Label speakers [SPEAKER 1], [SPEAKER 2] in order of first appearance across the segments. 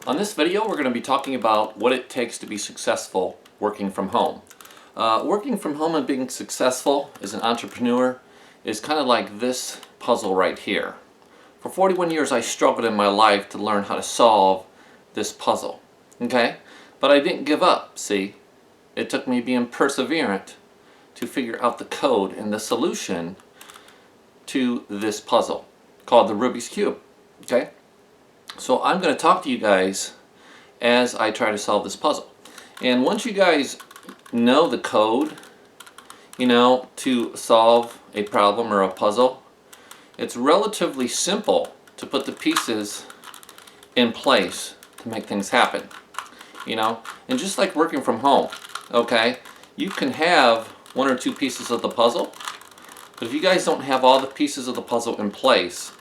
[SPEAKER 1] On this video, we're going to be talking about what it takes to be successful working from home. Working from home and being successful as an entrepreneur is kind of like this puzzle right here. For 41 years, I struggled in my life to learn how to solve this puzzle. Okay? But I didn't give up, see? It took me being perseverant to figure out the code and the solution to this puzzle called the Rubik's Cube. Okay? So I'm going to talk to you guys as I try to solve this puzzle. And once you guys know the code, to solve a problem or a puzzle, it's relatively simple to put the pieces in place to make things happen. And just like working from home, okay, you can have one or two pieces of the puzzle, but if you guys don't have all the pieces of the puzzle in place,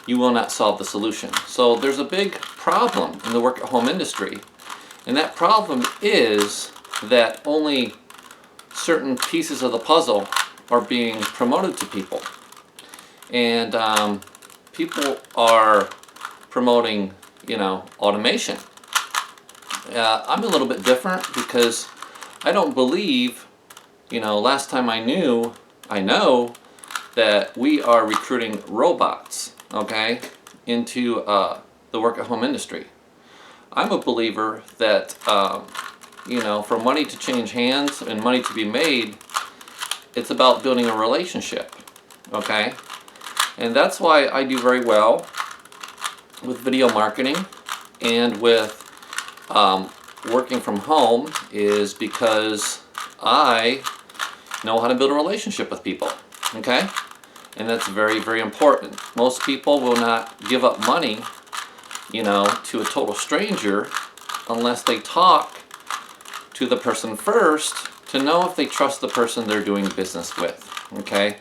[SPEAKER 1] you will not solve the solution. So there's a big problem in the work-at-home industry, and that problem is that only certain pieces of the puzzle are being promoted to people. And people are promoting, automation. I'm a little bit different because I don't believe, last time I know that we are recruiting robots, okay, into the work-at-home industry. I'm a believer that, for money to change hands and money to be made, it's about building a relationship, okay? And that's why I do very well with video marketing and with working from home, is because I know how to build a relationship with people, okay? And that's very, very important. Most people will not give up money, to a total stranger unless they talk to the person first to know if they trust the person they're doing business with, okay?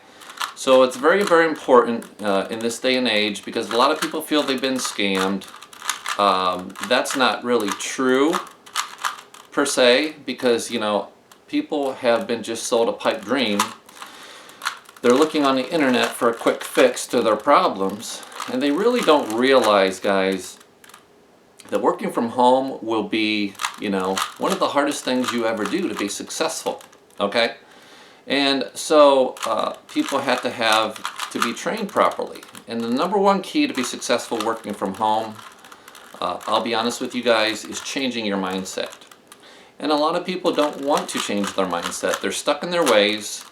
[SPEAKER 1] So it's very, very important in this day and age, because a lot of people feel they've been scammed. That's not really true per se, because, people have been just sold a pipe dream. They're looking on the internet for a quick fix to their problems, and they really don't realize, guys, that working from home will be, one of the hardest things you ever do to be successful, okay? And so people have to be trained properly. And the number one key to be successful working from home, I'll be honest with you guys, is changing your mindset. And a lot of people don't want to change their mindset. They're stuck in their ways,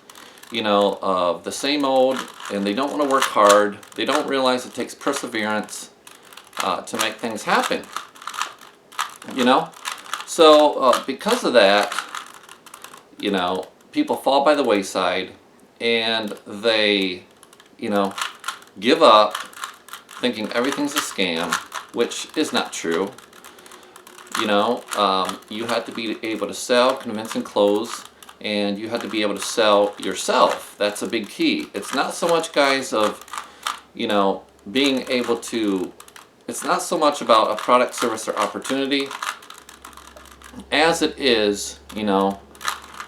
[SPEAKER 1] of the same old, and they don't want to work hard. They don't realize it takes perseverance to make things happen, So because of that, people fall by the wayside, and they, give up thinking everything's a scam, which is not true. You have to be able to sell, convince, and close, and you have to be able to sell yourself. That's a big key. It's not so much, guys, of, being able to, it's not so much about a product, service, or opportunity as it is,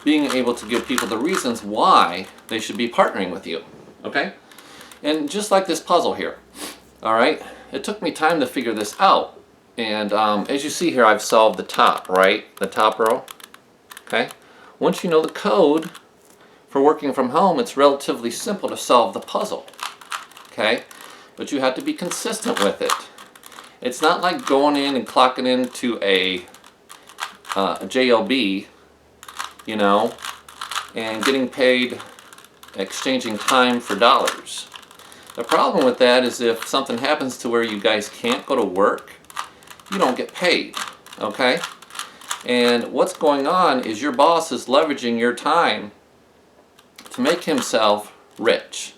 [SPEAKER 1] being able to give people the reasons why they should be partnering with you, okay? And just like this puzzle here, all right? It took me time to figure this out. And as you see here, I've solved the top, right? The top row, okay? Once you know the code for working from home, it's relatively simple to solve the puzzle, okay? But you have to be consistent with it. It's not like going in and clocking into a JLB, and getting paid, exchanging time for dollars. The problem with that is if something happens to where you guys can't go to work, you don't get paid, okay? And what's going on is your boss is leveraging your time to make himself rich.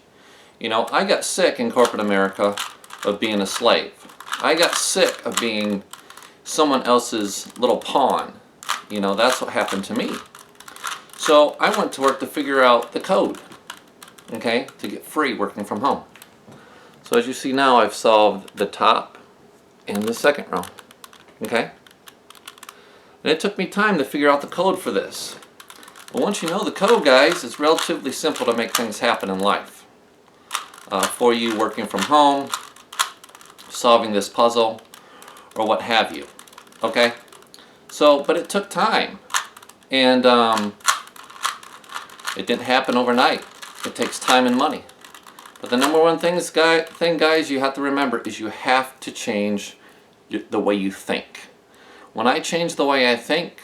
[SPEAKER 1] I got sick in corporate America of being a slave. I got sick of being someone else's little pawn. That's what happened to me. So I went to work to figure out the code, okay, to get free working from home. So as you see now, I've solved the top and the second row, okay? And it took me time to figure out the code for this. But once you know the code, guys, it's relatively simple to make things happen in life. For you working from home, solving this puzzle or what have you. Okay? So, but it took time. And it didn't happen overnight. It takes time and money. But the number one thing, guys, you have to remember is you have to change the way you think. When I changed the way I think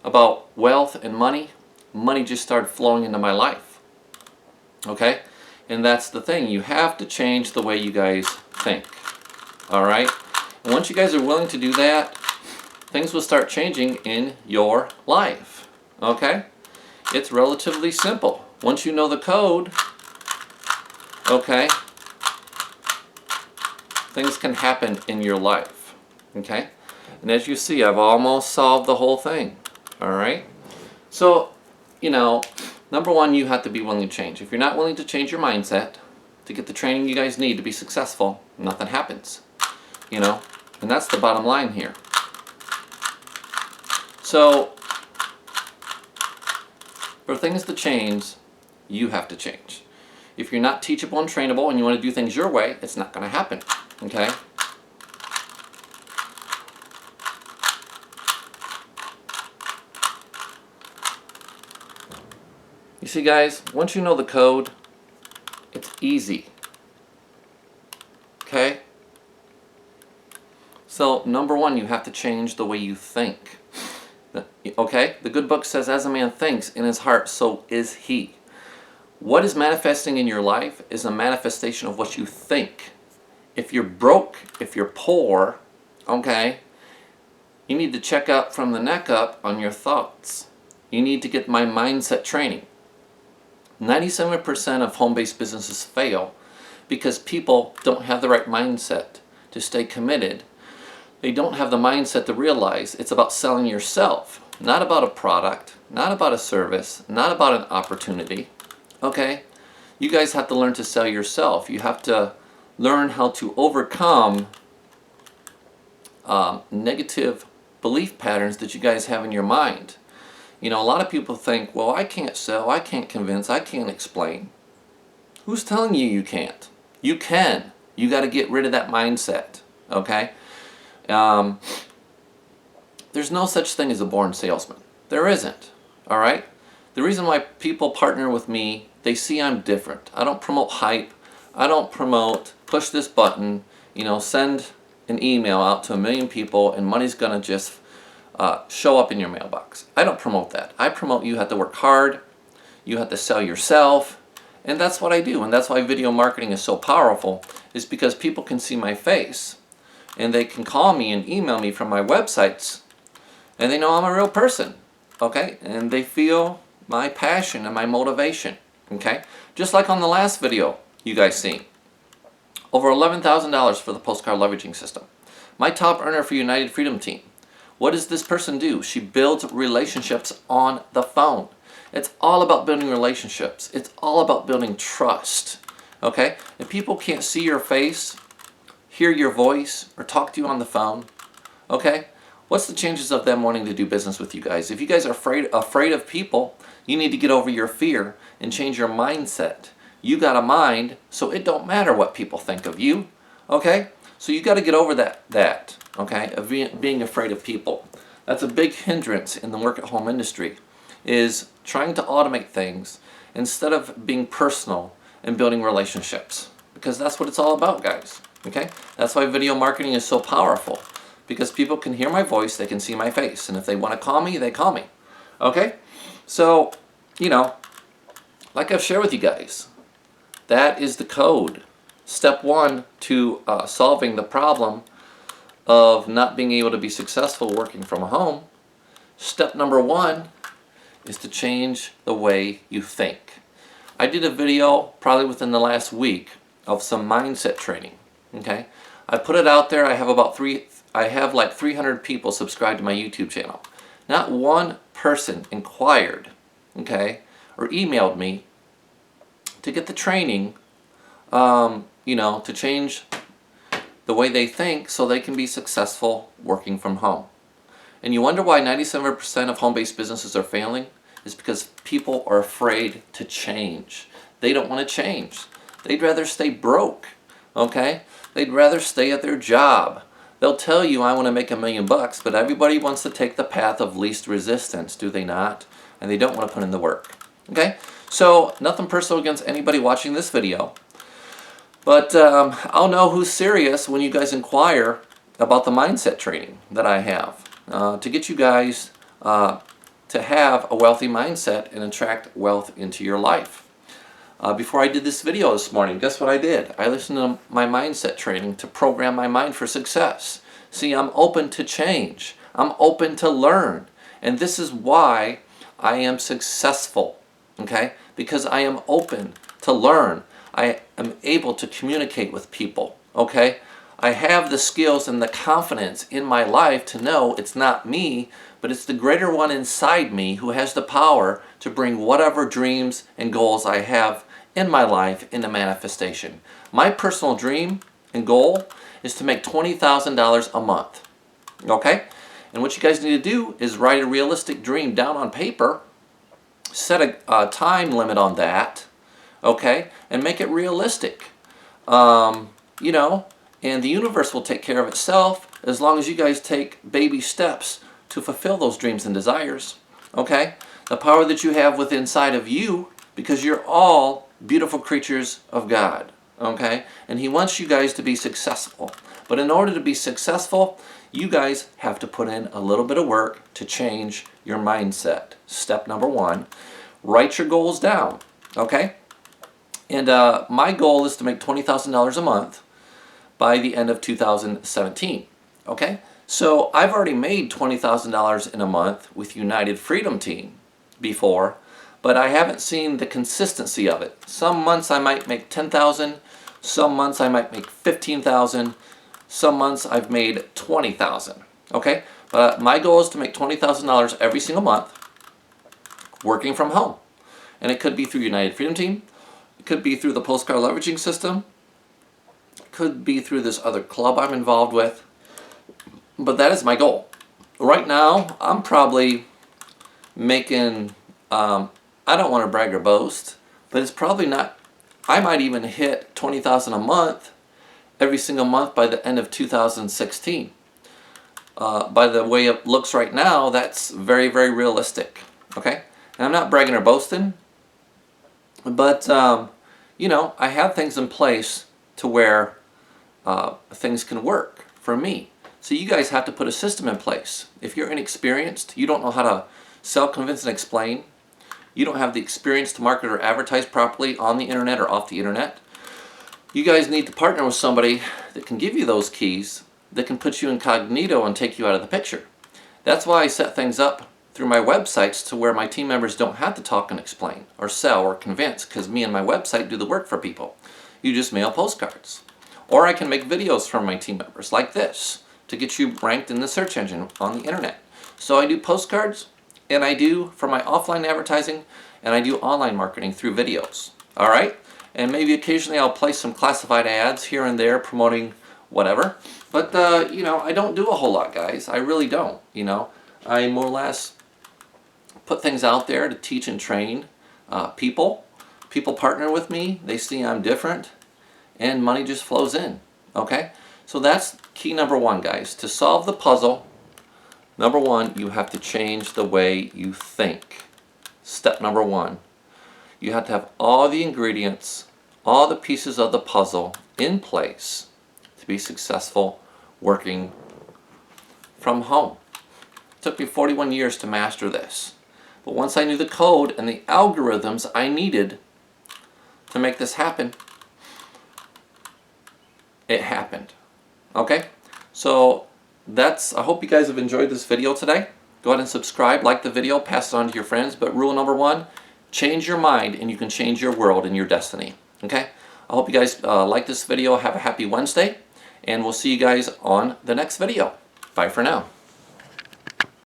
[SPEAKER 1] about wealth and money, money just started flowing into my life. Okay? And that's the thing. You have to change the way you guys think. Alright? And once you guys are willing to do that, things will start changing in your life. Okay? It's relatively simple. Once you know the code, okay, things can happen in your life. Okay? And as you see, I've almost solved the whole thing. Alright? So, you know, number one, you have to be willing to change. If you're not willing to change your mindset to get the training you guys need to be successful, nothing happens. You know? And that's the bottom line here. So, for things to change, you have to change. If you're not teachable and trainable and you want to do things your way, it's not going to happen. Okay? You see, guys, once you know the code, it's easy. Okay? So, number one, you have to change the way you think. Okay? The good book says, as a man thinks in his heart, so is he. What is manifesting in your life is a manifestation of what you think. If you're broke, if you're poor, okay, you need to check out from the neck up on your thoughts. You need to get my mindset training. 97% of home-based businesses fail because people don't have the right mindset to stay committed. They don't have the mindset to realize it's about selling yourself, not about a product, not about a service, not about an opportunity. Okay? You guys have to learn to sell yourself. You have to learn how to overcome negative belief patterns that you guys have in your mind. You know, a lot of people think, well, I can't sell, I can't convince, I can't explain. Who's telling you you can't? You can. You got to get rid of that mindset. Okay? There's no such thing as a born salesman. There isn't. Alright? The reason why people partner with me, they see I'm different. I don't promote hype. I don't promote push this button, you know, send an email out to 1 million people and money's going to just show up in your mailbox. I don't promote that. I promote you have to work hard, you have to sell yourself, and that's what I do. And that's why video marketing is so powerful, is because people can see my face and they can call me and email me from my websites and they know I'm a real person. Okay? And they feel my passion and my motivation. Okay? Just like on the last video you guys seen. Over $11,000 for the postcard leveraging system. My top earner for United Freedom Team. What does this person do? She builds relationships on the phone. It's all about building relationships. It's all about building trust. Okay? If people can't see your face, hear your voice, or talk to you on the phone, okay? What's the chances of them wanting to do business with you guys? If you guys are afraid of people, you need to get over your fear and change your mindset. You got a mind, so it don't matter what people think of you, okay? So you got to get over that, okay, of being afraid of people. That's a big hindrance in the work-at-home industry, is trying to automate things instead of being personal and building relationships. Because that's what it's all about, guys, okay? That's why video marketing is so powerful. Because people can hear my voice, they can see my face. And if they want to call me, they call me. Okay? So, you know, like I've shared with you guys, that is the code. Step one to solving the problem of not being able to be successful working from home. Step number one is to change the way you think. I did a video probably within the last week of some mindset training. Okay? I put it out there. I have like 300 people subscribed to my YouTube channel. Not one person inquired, okay, or emailed me to get the training, you know, to change the way they think so they can be successful working from home. And you wonder why 97% of home-based businesses are failing? It's because people are afraid to change. They don't want to change. They'd rather stay broke. Okay? They'd rather stay at their job. They'll tell you, I want to make $1 million, but everybody wants to take the path of least resistance, do they not? And they don't want to put in the work. Okay? So, nothing personal against anybody watching this video. But I'll know who's serious when you guys inquire about the mindset training that I have to get you guys to have a wealthy mindset and attract wealth into your life. Before I did this video this morning, guess what I did? I listened to my mindset training to program my mind for success. See, I'm open to change. I'm open to learn. And this is why I am successful, okay? Because I am open to learn. I am able to communicate with people, okay? I have the skills and the confidence in my life to know it's not me, but it's the greater one inside me who has the power to bring whatever dreams and goals I have in my life into manifestation. My personal dream and goal is to make $20,000 a month, okay? And what you guys need to do is write a realistic dream down on paper, set a time limit on that, okay, and make it realistic. You know, and the universe will take care of itself as long as you guys take baby steps to fulfill those dreams and desires, okay? The power that you have within inside of you, because you're all beautiful creatures of God, okay? And He wants you guys to be successful. But in order to be successful, you guys have to put in a little bit of work to change your mindset. Step number 1, write your goals down, okay? And my goal is to make $20,000 a month by the end of 2017, okay? So I've already made $20,000 in a month with United Freedom Team before, but I haven't seen the consistency of it. Some months I might make $10,000, some months I might make $15,000, some months I've made $20,000, okay? But my goal is to make $20,000 every single month working from home. And it could be through United Freedom Team, it could be through the postcard leveraging system, it could be through this other club I'm involved with, but that is my goal. Right now, I'm probably making, I don't want to brag or boast, but it's probably not, I might even hit $20,000 a month every single month by the end of 2016. By the way it looks right now, that's very, very realistic, okay? And I'm not bragging or boasting, but, you know, I have things in place to where things can work for me. So you guys have to put a system in place. If you're inexperienced, you don't know how to sell, convince, and explain, you don't have the experience to market or advertise properly on the internet or off the internet, you guys need to partner with somebody that can give you those keys, that can put you incognito and take you out of the picture. That's why I set things up through my websites to where my team members don't have to talk and explain or sell or convince, because me and my website do the work for people. You just mail postcards. Or I can make videos from my team members like this to get you ranked in the search engine on the internet. So I do postcards, and I do for my offline advertising, and I do online marketing through videos. All right? And maybe occasionally I'll place some classified ads here and there promoting whatever. But, you know, I don't do a whole lot, guys. I really don't, you know. I more or less put things out there to teach and train people. People partner with me. They see I'm different. And money just flows in, okay? So that's key number 1, guys. To solve the puzzle, number 1, you have to change the way you think. Step number 1. You have to have all the ingredients, all the pieces of the puzzle in place to be successful working from home. It took me 41 years to master this. But once I knew the code and the algorithms I needed to make this happen, it happened. Okay? So I hope you guys have enjoyed this video today. Go ahead and subscribe, like the video, pass it on to your friends. But rule number 1, change your mind and you can change your world and your destiny. Okay? I hope you guys like this video. Have a happy Wednesday. And we'll see you guys on the next video. Bye for now.